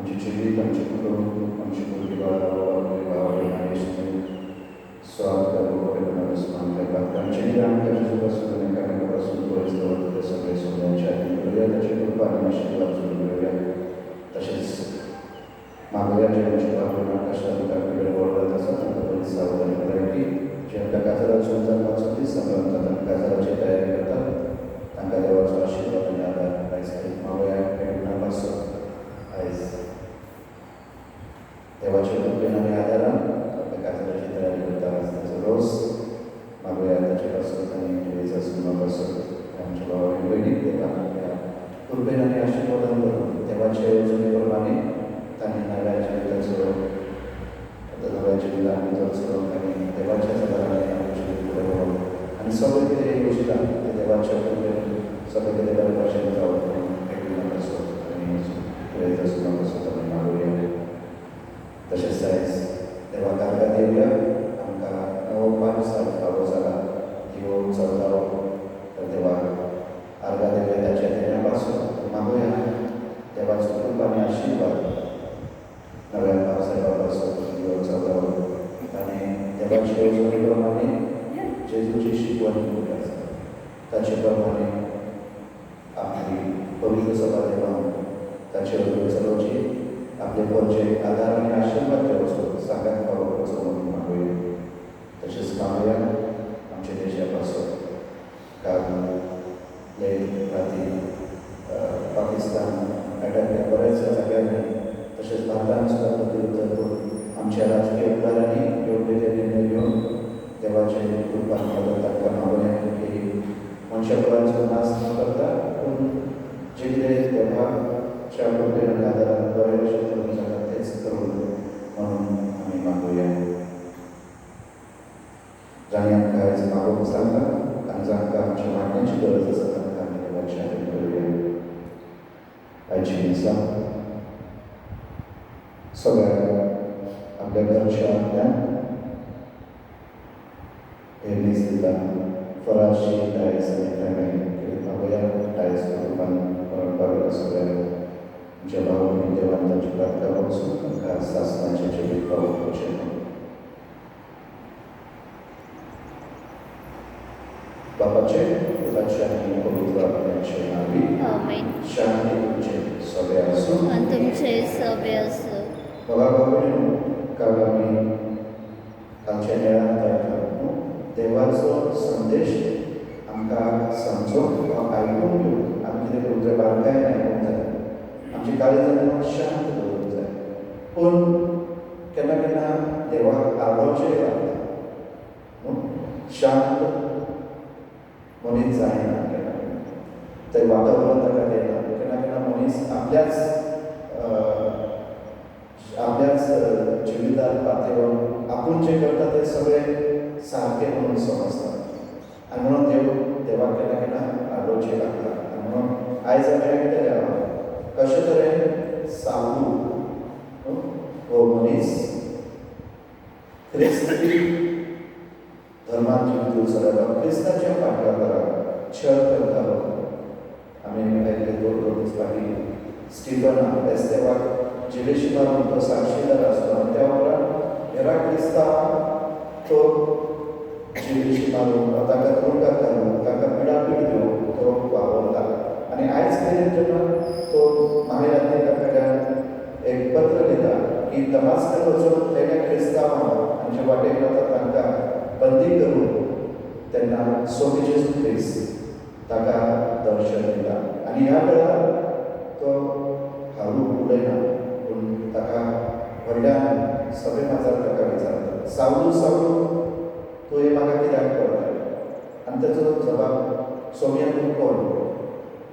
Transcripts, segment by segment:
आमची जिवीत, आमची कुटुंब, आमची भुरगीं बाळां स्वागत आमचे निदान पासून एकामेकापासून पयस दवरता ते सगळे सोन्याचे आनी करूया ताची कृपा आनी आशिर्वाद सुरू करूया. तशेंच मागोया जे आमचे बाबा कश्टान पिड्यार वळत आसा तांकां बरी सावधानी कराय की जे आपल्या काजाराचो जल्माचो दीस संभ्रमतात आनी काजाराची तयारी करतात तांकां देवाचो आशिर्वाद आनी आदार आयज मागोया मेळना पासून आयज देवाच्या कृपेन आनी आदारान आपल्या काजाराची तयारी करता आसताचो रोस मागोया ताचे पासून आनी जेजूस पासून आमच्या भावाक भयणीक देवान आपल्या कृपेन आनी आशिर्वादान करून देवाचे येवजणे प्रमाणे तांणी नव्या जिविताचो नव्या जिवितान चलोवंक आनी देवाच्या सदारांनी आमचें फुडें व्हरप आनी सगळें कितें योजिता तें देवाच्या कृपेन सगळें कितें बरे भाशेन जावप म्हणून एकमेकां पासून आनी जेजूस पासून आमी मागोया. तशेंच आयज देवाक आर्गां दिवया. आमकां नवो 5 साल फावो जाला दिवो उत्सव जावो तर देवाक आर्गां दिवया ताच्या देण्या पासून मागोया देवाचो कृपा आनी आशिर्वाद नव्या 5 साला पासून दिवो उत्सव जावो आनी देवाचे येवजणे प्रमाणे जेजूची शिकवण कितें आसा ताचे प्रमाणे आपली पवित्र सभा देवान ताचे बरोबर चलोवची आपले पोरचे आदार आनी आशिर्वाद घेवचो सगळ्यांक फावो करचो म्हणून मागोया. तशेंच मागोया आमच्या देशा पासून काल राती पाकिस्तान अटॅक केला बऱ्याच जाग्यांनी तशेंच भारतान सुद्दां प्रतिउत्तर करून आमच्या राजकीय फुडाऱ्यांनी योग्य ते निर्णय घेवन देवाचे कृपा मदत तांकां मागोया की मनशाकुळांचो नाश न करता पूण जे कितें देवाच्या कृपेन आनी आदारान बरे भशेन करूंक जाता तेच करून म्हणून आमी मागोया. जाणी आमकां आयज मागोवंक सांगता आनी जांकां आमच्या मागण्याची गरज आसा तांकां आमी देवाचे आदार करुया. आयची दिसा सगळ्यांक आपल्या घरच्यांतल्यान हे दीस दिता फराशी दायज आनी फॅमिली मागोया दायज कुटुंबान परंपरा सगळ्यांक आमच्या भाव भयणी देवान ताची प्रार्थना वचून तांकां सासणाचें जिवीत फावो करचें. बापाचे पुताचे आनी पवित्र आत्म्याचे नांवी शांती तुमचे सगळे आसूं आनी तुमचे सगळे आसूं. बघा बाबा काल आमी कालच्या मेळान आयकलो देवाचो संदेश आमकां समजून वा आयकून घेवन आमी कितें करूंक जाय बारकायेन आयकूंक जाय आमची काळजान शांत दवरूंक जाय. पूण केन्ना केन्ना देवाक आरोचेर लागता शांत मनीस जायना केन्ना केन्ना थंय वातावरण ताका देना केन्ना केन्ना मनीस आपल्याच जिवितांत पातळेवर आपूण जे करता ते सगळे सारके म्हणून समजता आनी म्हणून देवाक केन्ना केन्ना आडोवचें लागता. आनी म्हणून आयज आमी आयकतले कशे तरेन सावू हो मनीस क्रिस्ती धर्मान जिवीत उरतालो क्रिस्ताच्या फाटल्यान छळ करतालो. आमी आयकले 2 दीस फाटीं स्टिफना एस्तेवाक जिवेशी मारून तो साक्षीदार आसलो आनी त्या उपरांत हेरा क्रिस्तांवांक तो जिवेशी मारून तांकां तुरुंगात घालून तांकां पिडापीड दिवन तो वावरता. आनी आयज मेरेन जेन्ना तो महायात्रिका कडल्यान एक पत्र दिता की दमास्कस वचून तेणे क्रिस्तांवांक आनी जे वाटेक वता तांकां बंदी करून तेन्ना सोबी जेजू क्रिस्त ताका दर्शन दिता. आनी ह्या वेळार तो हालूंक उडयना पूण ताका व्हडल्यान सभे माजार ताका विचारता सावळू सावळू तूं हे म्हाका कित्याक करता आनी ताचो जबाब सोम्या तूं कोण.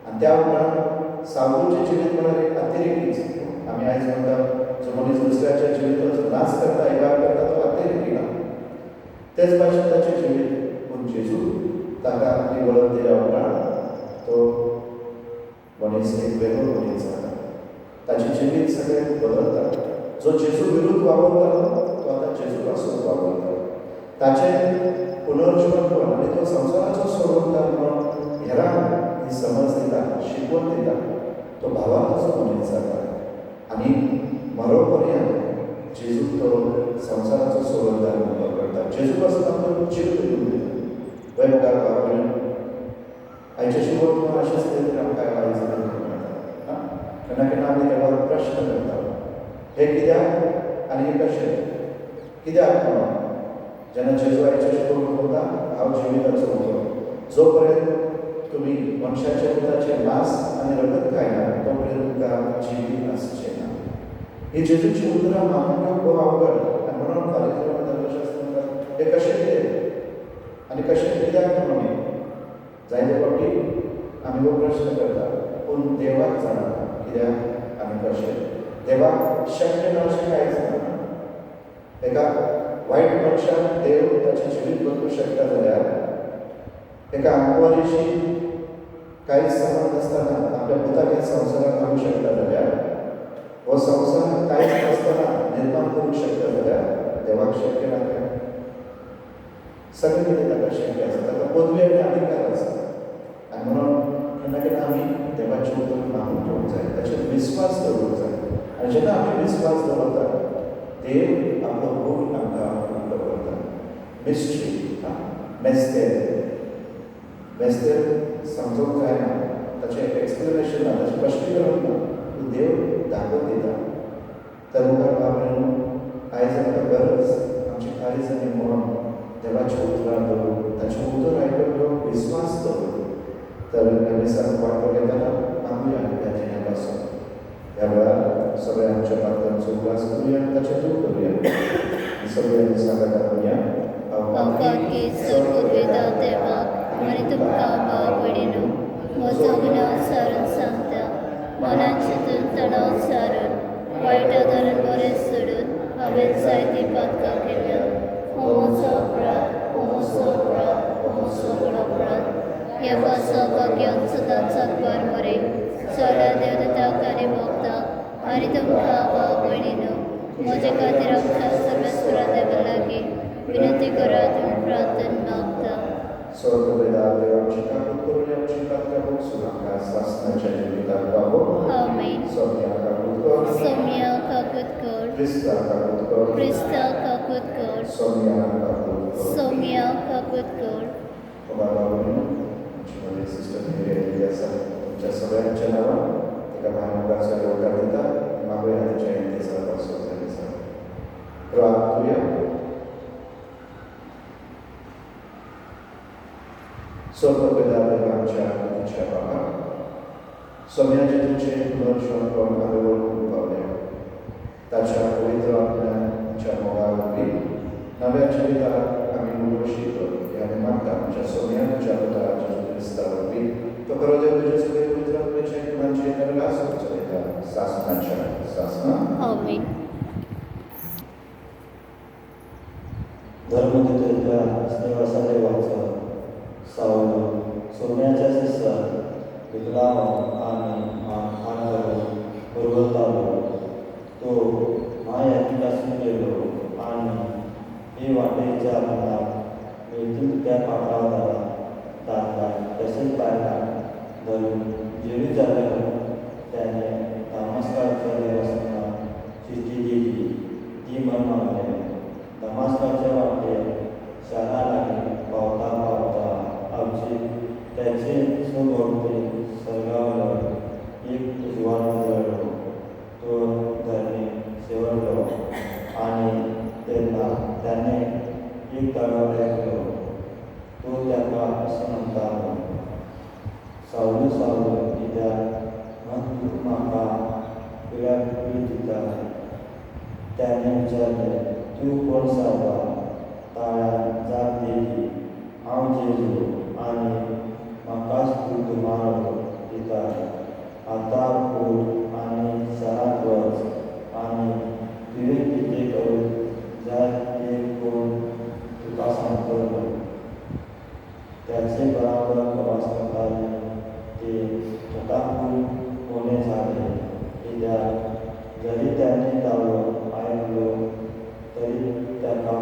आनी त्या उपरांत सावळूचें जिवीत म्हळ्यार एक अतिरेकी. आमी आयज म्हणटा जो मनीस दुसऱ्याच्या जिविताचो नाश करता इबार करता तो अतिरेकी ना तेच भाशेन ताचें जिवीत. पूण जेजू ताका आपली वळख दिल्या उपरांत तो मनीस एक वेगळो मनीस जाता. ताचें जिवीत सगळें बदलता. जो जेजू विरुद्ध वावरतालो तो आतां जेजू पासून वावरता. ताचें पुनर्जीवनपण आनी तो संवसाराचो सोडून म्हणून हेरांक ही समज दिता शिकवण दिता तो भावाचो मनीस जाता. आणि मरोपर्यंत जेजू तो संसाराचो सोबतदार म्हणून करता. जेजू पासून आमकां जीव दिवन दिता. पळय मुखार बाबा आयच्या शिवण अशेंच तरेन आमकां आयज मेळटा. केन्ना केन्ना आमी देवाक प्रश्न करता, हे कित्याक आनी हे कशें? कित्याक म्हणून जेन्ना जेजू आयच्या शिवण म्हणटा हांव जिविताचो उजो, जो पर्यंत तुमी मनशाच्या पुताचे मांस आनी रगत खायना तो पर्यंत तुमकां जिवीत आसचें ना. ही जेजूची उतरां मानून घेवप खूब अवघड. आनी म्हणून फाल्यां धर्मशास्त्र म्हणटा हें कशें कितें आनी कशें कित्याक म्हणून जायते फावटी आमी हो प्रश्न करता, पूण देवाक जाणा कित्याक आनी कशें. देवाक शक्य ना अशें कांयच ना. एका वायट मनशाक देव ताचें जिवीत बदलूंक शकता जाल्यार एका आंकवारीशी कांयच संबंद नासतना आपल्या पुताक ह्या संवसाराक हाडूंक शकता जाल्यार, हो संवसार कांयच नासतना निर्माण करूंक शकता जाल्यार देवाक शक्य ना काय? सगळें कितें ताका शक्य आसा. ताका पदवी आनी अधिकार आसा. आनी म्हणून केन्ना केन्ना आमी देवाचे उतर मानून घेवंक जाय, ताचेर विस्वास दवरूंक जाय. आनी जेन्ना आमी विस्वास दवरता देव आपलो गुण आमकां उक्तो करता. मिस्ट्री मेस्तेर समजूंक जायना, ताचें एक्सप्लेनेशन ना, ताचें स्पश्टीकरण ना, पूण देव दाखोवन दिता. तर मुखार बाबड्यानो आयज आमकां गरज आमची खारी जाली म्हणून देवाचें उतरां दवरून ताचें उतर आयकून घेवप, विस्वास दवरून. तर ह्या दिसाक वांटो घेतना आमी ह्या जिण्या पासून ह्या वेळार सगळे आमच्या पात्रांचो उलास करुया, ताचें दूख करुया. सगळे दिसाक करुया. की सर्ववेदा देवाक आनी तुमकां भाव भयणीनो, म्हजो गुन्यांव सारून सांगता. मनांतल्यान तणाव सारून वायट आदारान बरें सोडून हांवें जायतीं पातकां केल्या. हो म्हजो अपराध. ह्या पासाक घेवन सदांच सांगपार मरे सगळ्या देवदूतांक आनी भक्तांक आनी तुमकां भाव भयणीनो, म्हजे खातीर आमच्या सर्वेस्वरा देवा लागीं विनंती करात म्हूण प्रार्थना मागता. स्वर्गवेदा देव आमची काकूत करून आमची पात्रां बगसून आमकां सासणाच्या जिविताक पावो. आमीन. सौम्या काकूत कर. सौम्या काकूत कर. क्रिस्ता काकूत कर. क्रिस्ता काकूत कर. सौम्या काकूत कर. सौम्या काकूत कर. बाबा आमची मध्ये सिस्टर मेरी आसा, तुमच्या सगळ्यांच्या नांवान एका भावनाकाचो योगदान दिता. मागोया ताच्या जयंतीचा पासून दिसा प्रार्थूया. स्वर्गवेदा देवा आमच्या तुझ्या बाबा, सौम्या जेजूचे पुनर्जीवन आरोग्य पावले, ताच्या पवित्र आत्म्याच्या मोगावरवी नव्या जिविताक आमी उर्वशीत ह्या निमित्तान आमच्या सौम्या तुझ्या पुता जेजू क्रिस्तावरवी तो खरो देव तुजे सगळे पवित्र आत्म्याचे गुणांचे नरगास चलयता सासना. आमीन. धर्मदूतेच्या स्नेहाचा देवाचा सावलो सोन्याच्या शिस्सात विकलांग आनी पुरवतालो. तो मायातीपासून गेलो आनी हे वाटेच्या मनात मिळतील त्या पात्राला तारला तसेच बायकांक धरून जिवीत जाल्यावर त्याने दामास्काच्या देवस्थानात चिठी दिली. ती मन मागले. दामास्काच्या वाटेर शारा लागली. पावता पावता आमची त्याचे सभोवती सर्गावर एक उजवाड उजळलो. तो धरणी शेवटलो आनी तेन्ना त्याने एक तळाव ऐकलो. तो त्याका असं म्हणटालो, सावलू सावलू कित्याक तूं म्हाका पिळ्याक पीळ दिता? त्याने विचारले, तूं कोण सावला? ताळ्यान जाप दिली, हांव जेजू आनी म्हाकाच तूं तुमारो दिता. आतां उठ आनी शारांत वच आनी तुवें कितें करूंक जाय तें कोण तुका सांगतलो. त्याचे बराबर प्रवास करताले ते फटाकून कोणे झाले. कित्याक जरी त्याने दावो आयकलो तरी ताका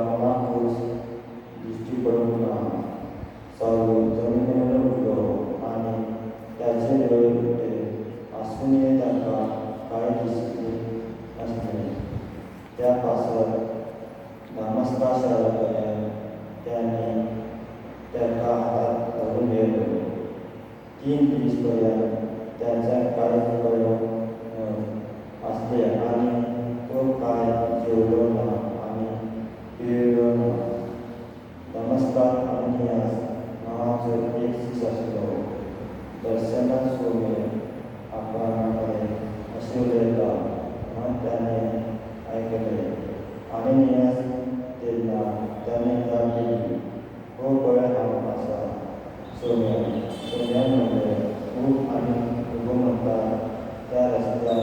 3 दीसपर्यंत त्याच्या काय असते आणि तो काय जेवलो ना आणि पिळलो ना. नमस्कार अननियास नावाचो एक शिश आशिल्लो. दर्शनात सोमे आपणाकडे अशें उलयता म्हण त्याने ऐकले. अननियास तेन्ना त्याने जाप दिली, हो पळय हांव आसा. सोम्यान म्हणलें, खूब आनी उबो म्हणटा त्या रस्त्यार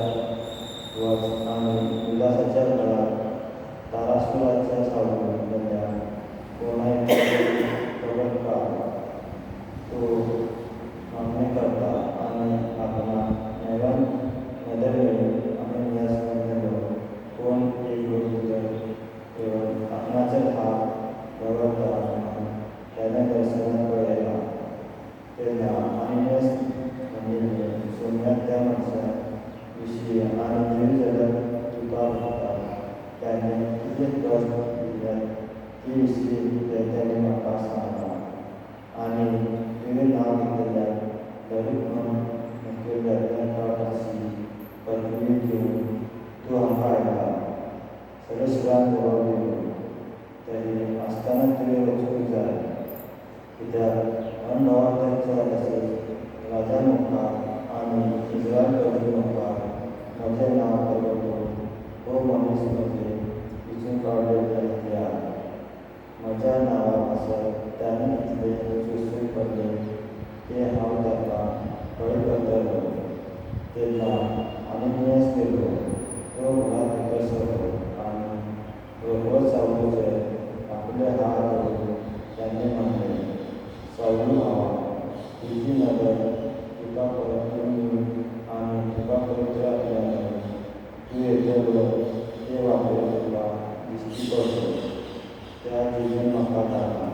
वच आनी उल्हासाच्या वेळार तारासुराच्या सावळेंत गेल्या कोणाय खबर काड. तूं मागणी करता आनी आपणाक मेळोन मेळ्ळी. अननियास म्हणलेलो, कोण एक भितर येवन आपणाचे हात दवरता म्हण त्याने दर्शनांत पळयलां. तेन्ना अननियास म्हणलेलें, सोम्यान त्या मनशा विशीं आनी जीव जाल्यार तुका म्हणटा. त्याने कितें कश्ट दिल्यात ते विशीं ताणें म्हाका सांगलां. आनी तुवें नांव घेतल्यार दरीक म्हूण मुखेल्यातल्यान काटाची पदवी घेवन तूं हांगा आयला. सरेस्वरान जबाब दिलो, तरी आसतना तुवें वचूंक जाय, कित्याक अनभावार्थांच्या तशेंच राजा मुखार आनी इस्रायल प्रजे मुखार म्हजें नांव दवरतलो. हो मनीस म्हजे वेंचून काडलेले त्या म्हज्या नांवा पासत त्याने कितले सुसूय पडले ते हांव ताका कळय करतलो. तेन्ना अननियास गेलो. तो घरांत भितर सरलो आनी रोखडोच सावळीचेर आपले हात दवरून त्याने म्हणलें, सावळू भावा, तुजी नदर तुका परतून दिवं आनी तुका पवित्र आत्म्यान तूं येतलो ते वाटेर तुका दिश्टी पडटलो. त्या दिशेन म्हाका धाडला.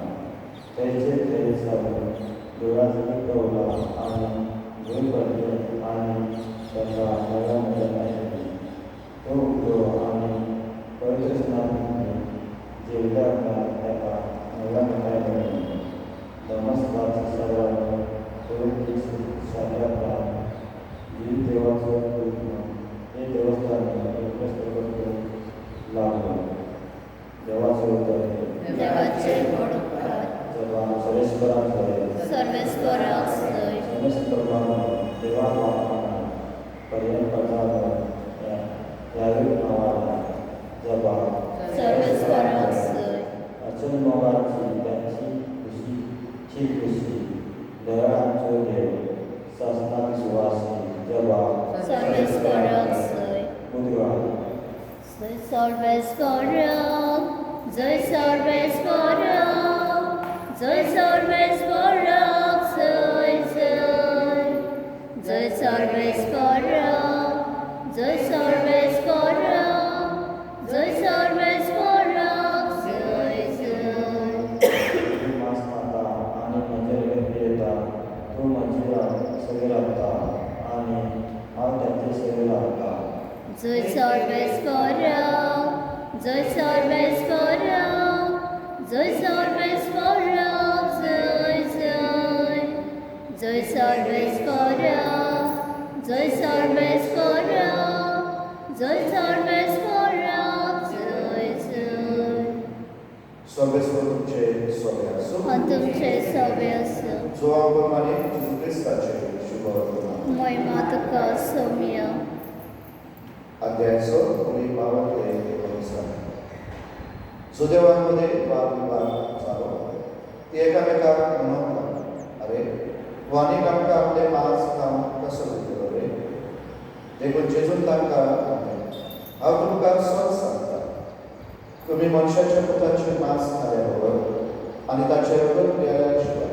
थंयचे थंय सावन देवळाचेर पावला आनी भंय पडलें आनी ताका नव्या मजान आयली. तो उठलो आनी पवित्र स्नान घेतलें. जेवल्या उपरांत ताका नव्या मजाय मेळ्ळी. दमस्काच्या शारांत पवित्र शारा उपरांत जीव देवाचो दूत हे देवस्थानांत एकच प्रकट करूंक लागलो. देवाचो उतर देवाचे पडकार जगान सरेस्वराक जाय. सर्वेस्पराक जय. समस्त प्रमाण देवाक वागताना पर्यंत पडटालो ह्यावी नांवाला जबाब सर्वेस्पराक जय. अचून मोगाची त्याची खुशी खुशी दयाळांचो देव शासनाक सुवासी जबाब सर्वेस्पराक जय. उदगार जय सर्वेस्पराक, जय सर्वेस्पराक, जय सर्वेस्पराक जय जय. जय सर्वेस्पराक, जय सर्वेस्पराक, जय सर्वेस्पराक जय जय. मास खाता आनी म्हजे रगत पियेता. तूं म्हजी सगळी लागता आनी हांव ताचे सगळी लागता. जय सर्वेस्पराक, जय सर्वेस्पराक, जय सर्वेस्पराक जय जय. जय सर्वेस्पराक, जय सर्वेस्पराक, जय सर्वेस्पराक जय जय. सर्वेस्वर तुमचे सोबे आसूं. आनी तुमचे सवे आसूं. जो प्रमाणे जेजू क्रिस्ताचे शुभ वर्तमान. महिमा तुका सौम्य. अध्यायचो पुढे पावले सुदैवांमध्ये वादविवाद चालू ती एकामेकाक म्हणूंक लागली, अरे वानीक आमकां आपले मांस खावन कसो दितलो रे. देखून जेजून तांकां म्हणलें, हांव तुमकां सच सांगता, तुमी मनशाच्या पुताचें मांस खाल्या बरोबर आनी ताचे रगत पियेल्या शिवाय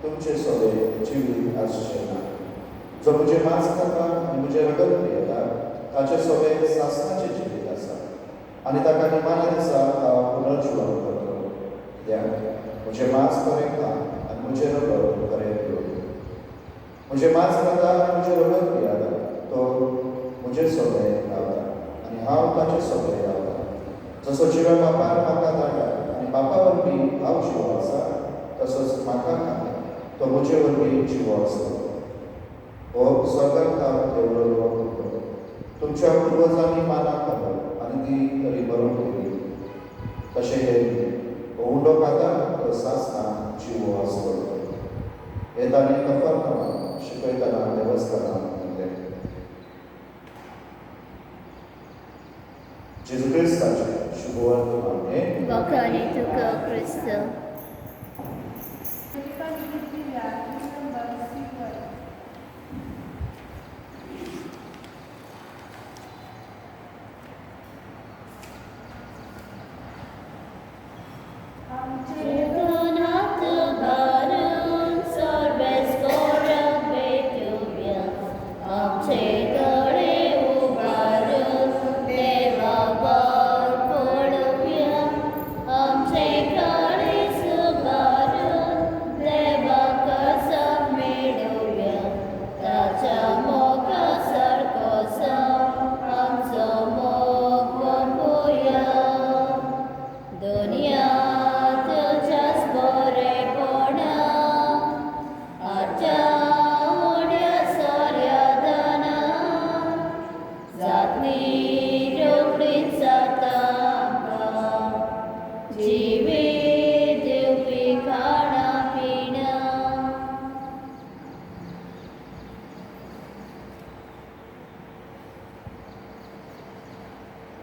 तुमचे सोबे जिवीत आसचे ना. जो म्हजें मांस खाता आनी म्हजें रगत पियेता ताचे सोबे सासणाचे जिवीत आसा आनी ताका निमाण्या दिसा हांव पुनर्जीवन करतलो. कित्याक म्हजें मांस बरें खा आनी म्हजें रगत बरें पियो. म्हजें मांस खाता आनी म्हजें रगत पियेता तो म्हजे सोबे रावता आनी हांव ताचे सोबे रावता. जसो जिवे बापान म्हाका धाडला आनी बापा वरवीं हांव जिवो आसा, तसोच म्हाका खाता तो म्हजे वरवीं जिवो आसतलो हो स्वर्गात काम तेवढं करतो. तुमच्या पूर्वजांनी माना खाल्लं आणि ती तरी बरोबर केली. तसे हे उंडो खाता तसाच जीव असतो. येताना कफरनामा शिकवताना देवस्थानात जेजू क्रिस्ताचे शुभवर्तमाने वखाणी तुका क्रिस्त. जगन्नाथ बारून सर्वेस कोरक भेटूया. आमचे तळे उभारून देवावर पडूया. आमचे काळीज उभारून देवाक साथ मिळूया. ताच्या मोगासारको जावन आमचो मोग वंपूया. दुनिया तुझ्याच बरेपणा आच्या उड्या साऱ्या दाना जातली रोखडीच जाता आमकां जिवीत दिवपी खाणा पिणा.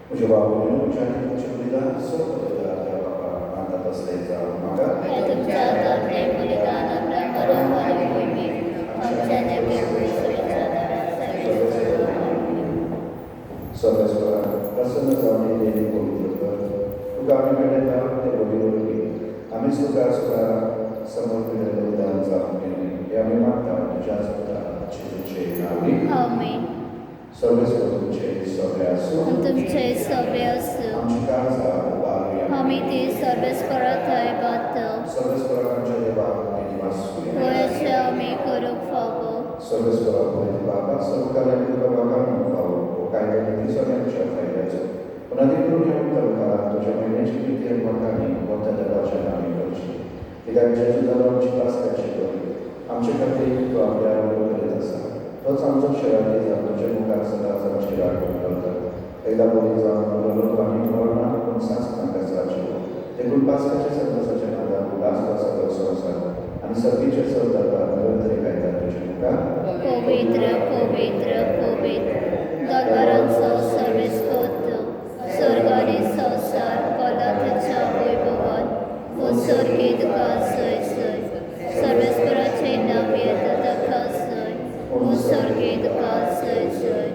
तुझ्या बाबूने तुझ्याने तुमच्या बलिदान सोपवलेलं आहे बाबा. आता असलेचा मागा हे तुमच्या हातातले बलिदान आमच्या मनावर होईबी. आमच्या सर्वस्वरा प्रसन्न जाऊन देणे पवित्र कर. तुका आम्ही घडला ते बरोबर की आम्ही सुद्धा समर्पित बलिदान जाऊन देणे हे आम्ही मागता तुझ्याच जेजूचे नावी. आमेन. सर्वस्व तुमचे सगळे असो. तुमचे सगळे असो. आमची काळजा उभारूया. आम्ही ती सर्वेस्परात आहे बात. सर्वस्वरांच्या देवा निवास करूया. वयाचे आम्ही करूक फावो. सर्वस्वरा पवित्र बाबा सर्व कार्यालय बाबा फावो कायदा नीती सगळ्यांच्या फायद्याचं पण अधिकृत येऊन काळात तुझ्या महिन्याची भीती आणि मताने कोणत्या दराच्या नामे करची कित्याक जेजू दरांची पासकाची करी आमचे खातीर तो आपल्या करीत आसा. तोच आमचो शराधी जावन तुझ्या मुखार सदांच आमची राखण करता. एकदा बोली जावन उललो आनी मरणा पूण सांस नाकासाची देखून पासकाच्या संतोषाच्या नादान उलासला सगळो संवसार आनी सर्तीचे सरदार निरंतरी कायदा तुझ्या मुखार. पवित्र पवित्र पवित्र दरबारांचो सर्वेस्पोत स्वर्गानी संसार कलाच्या वैभवान उत्सर्गी तुका सय सय. सर्वेस्पराचे नाव येता ताका सय. उत्सर्गी तुका सय सय.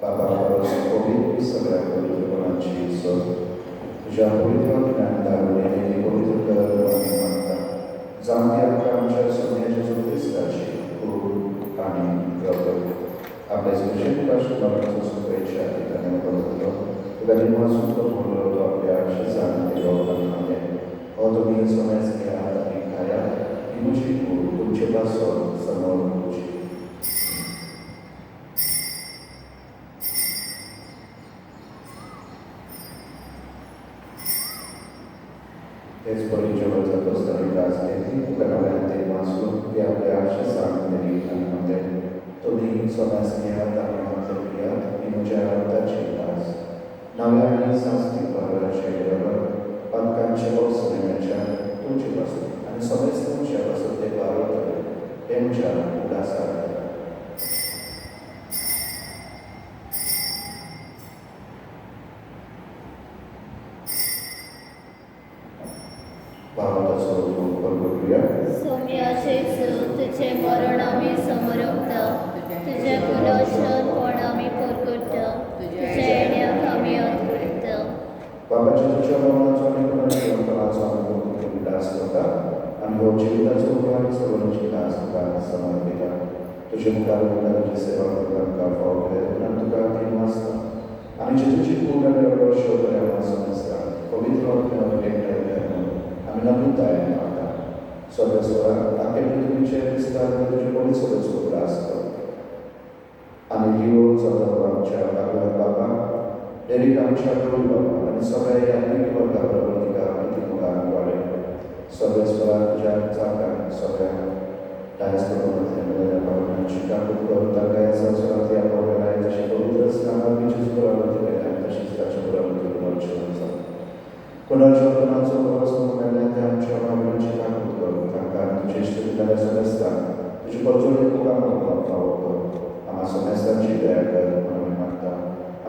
बाबा पवित्र सगळ्या पवित्रपणाची सर तुझ्या पवित्र ज्ञानदाराने हे पवित्र करत मागता जाऊन ते आमच्या सोन्याच्या क्रिस्ताची खूप आणि प्रभू आपल्या स्पेशल राष्ट्रपतीचं शुभेच्छा देताना करतो. तुला जेव्हा सुद्धा बोललो होतो आपल्या शिजाने लोकांमध्ये तुम्ही सोन्याच घ्या आणि खाया ही तुझी तुमचे पासून समोर तुझी. तेच परिचयाचा पुस्तक राजनीती तुकाराम ते वाचून ते आपल्या शिजाने आणि मध्ये तुम्ही सोन्यास घ्या आणि माझं घ्या ही तुझ्या रक्ताची दास. नव्या आणि सांस्कृतिक भागाच्या बरोबर पालकांच्या सगळ्यांच्या तुमच्यापासून आणि सगळेच तुमच्यापासून ते भारत त्यांच्या उल्हासात भावाचा स्वरूप बरोबरूया. सौम्याचे तुझे मरण आम्ही समरवता. तुझे पुनर्शन पण आम्ही परगडता. तुझ्या येण्याक आम्ही अंतरता. बाबाच्या तुझ्या मरणाचा आणि पुनर्जीवनाचा अनुभव विलास होता. अनुभव जीविताचा उपकार सर्वांची लास तुका समर्पिता. तुझे मुखार मुखाराची सेवा करता फाव प्रयत्न तुका तीन वाजता आणि जेजूची पूर्ण निर्भर शोधण्यावर समजता पवित्र आत्म्यावर एकट्या आम्ही नम्रताय मागता. सर्वस्वरा आपल्या पृथ्वीचे विस्तार तुझे कोणी सदस्य उल्हास करतो आणि जीव सदैव आमच्या बाबा डेरिक आमच्या प्रभू बाबा आणि सगळ्या यांत्रिक वर्गाबरोबर तिका किती मुलांना वाढेल. सर्वस्वरा तुझ्या चांगल्या सगळ्या डायस करून भावनांची कापूत करून त्या संस्कारात या भावना आहे तशी पवित्र स्नानाची पुरावती केल्या तशीच त्याच्या पुरावती पुनर्जीवनाचा पुनर्जीवनाचा प्रवास करण्यात आमच्या भावनांची कापूत करून तांकां तुझे इश्ट दिनाला सदस्ता तुझी परजोडी लोकांना पावकर आम्हा सदस्यांची दया कर म्हणून मागता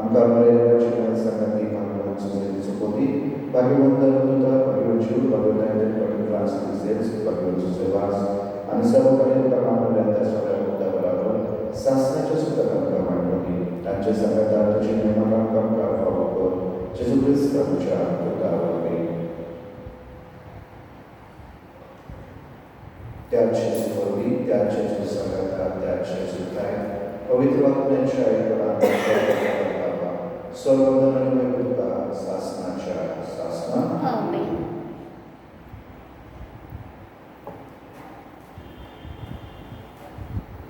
आमकां मरेल्या जीवन संगती भावनांची चुकोती भाग्यवंत होता भाग्यवंत जीव भाग्यवंत फ्रान्सिस भाग्यवंत सेवास आणि सर्व काही लोकांना त्या सगळ्या मुद्द्याबरोबर शासनाच्या सुद्धा मांडणी त्यांच्या संगतात तुझी नेमका काम कर जेजू ख्रिस्त प्रभूच्या उद्धारावे त्याचे सुवर्गी त्याचे सुसंगतात त्याचे सुखाय पवित्र आत्म्याच्या ऐकला सर्वधन आणि वैभवता शासनाच्या शासना आमेन.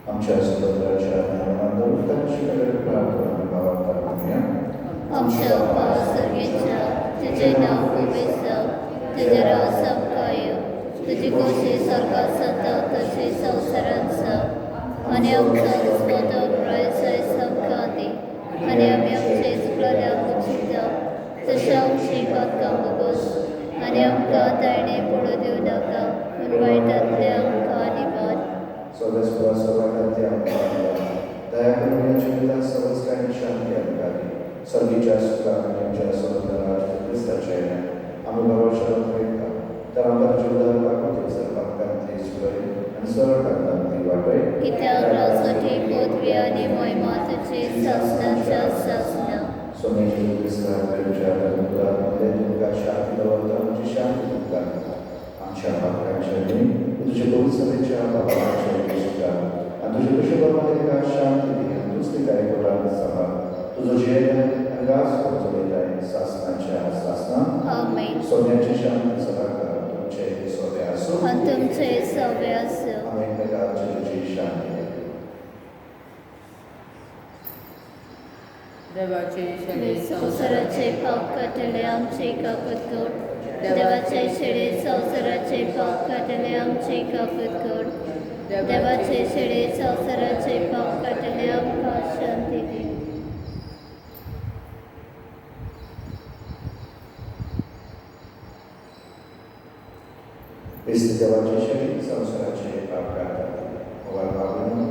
आमच्या स्वतंत्राच्या ज्ञानांतून प्रार्थना भावात करूया. आमच्या सर्गेच्या तुझे नाव पवित्र तुझे राज सबकाय तुझी कोशी सर्वात सता तशी संसारांचा आणि आमचा स्वतः प्रयत्न सबकादी आणि आम्ही आमचे चुकलेल्या उचिता तशा आमची बातकां बघोस आणि आमकां तायणे पडू दिवं नाका पूण वायटांतले आमकां निवाड स्वदेशवा सर्वांच्या दया करून या जीवितात सर्वच काही शांती अधिकारी सर्वीच्या सुखाच्या स्वतंत्र ख्रिस्ताच्या आम्ही भरोसा ठेवता तर आमच्या जीवनात लागते सर्वात कांती सुरळी आणि सरळ कांती वाटय कित्याक राजवटी पदवी आणि महिमा तुझे शासनाच्या शासना सोन्याची ख्रिस्ताच्या अनुग्रहामध्ये तुमका शांती दवरता आमची शांती तुमका आमच्या भागाच्या तुझे दोन सभेच्या भावाच्या विशेषता आणि तुझे कशेप्रमाणे का शांती दिली आणि दुसरी काय कोणाला सभा तुझं जे आणि राज पोहोचवलेलं आहे शासनाच्या शासना आमेन. सोन्याची शांती सभा कर तुमचे सोबे असो आणि तुमचे सवे असो आम्ही एकमेकांची तुझी शांती देवाचे संसाराचे पाप काटले आमचे कापत कोट देवाचे शेळे संसाराचे पाप काटले आमचे कापत कोट देवाचे शेळे संसाराचे पाप काटले आमकां शांती दी Este deoarece și संसाराचे पाप काढतात भावना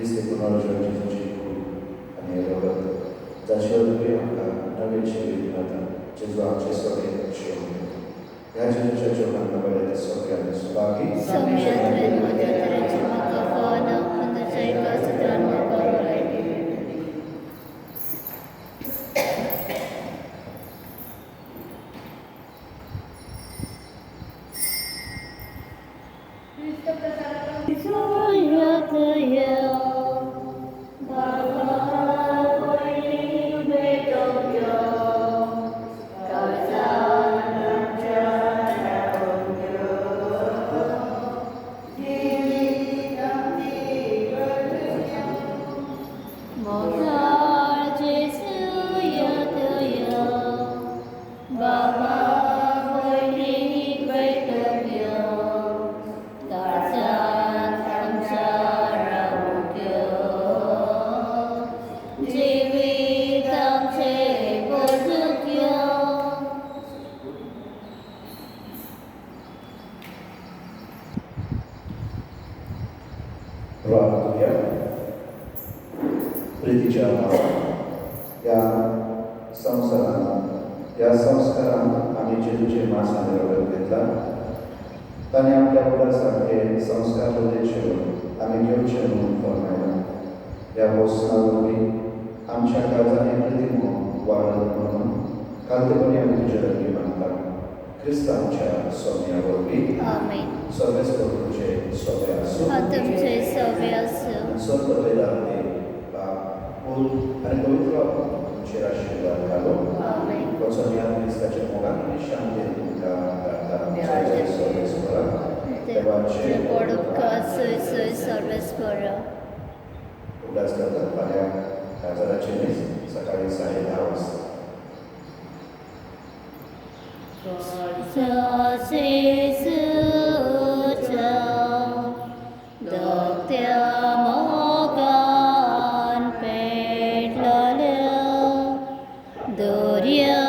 este पुनर्जीवन जिजूची आणि रोगत जाशीवर तुम्ही आपला नवे जीवन दिलाता जेजू आमचे सगळे जीवन या जेजूच्या जीवनात बरेच सगळ्यांना सुभागी सौम्यात्रे मध्यंतराचे म्हाका पावना अंधाच्या एका सत्रान म्हाका भलायकी प्रीतीच्या या संसारात या संस्कारात आम्ही जेजूचे मासाने रगत घेतला ताणे आपल्या मुलासारखे संस्कार होते आम्ही घेऊचे म्हणून फरमायला या पोसनावरती आमच्या काळजाने प्रतिमो वाढत म्हणून कालतेपणे आम्ही तुझ्या रंगी मानतात ख्रिस्तांच्या सौम्यावरती आमेन. सर्वेच तुझे सौम्य असो तुमचे सवे असो सर्व वेदांते फूल आणि पवित्र तुमचे आशीर्वाद घालो आमेन. वचन ख्रिस्ताच्या मुलांनी शांती तुमका दाता सर्वेश्वरा देवाचे पडुपकार सोय सोय सर्वेस्वर उल्हास करतात फाल्या हजाराचे सकाळी 10:30 वाजता Sa Jesus, दर्या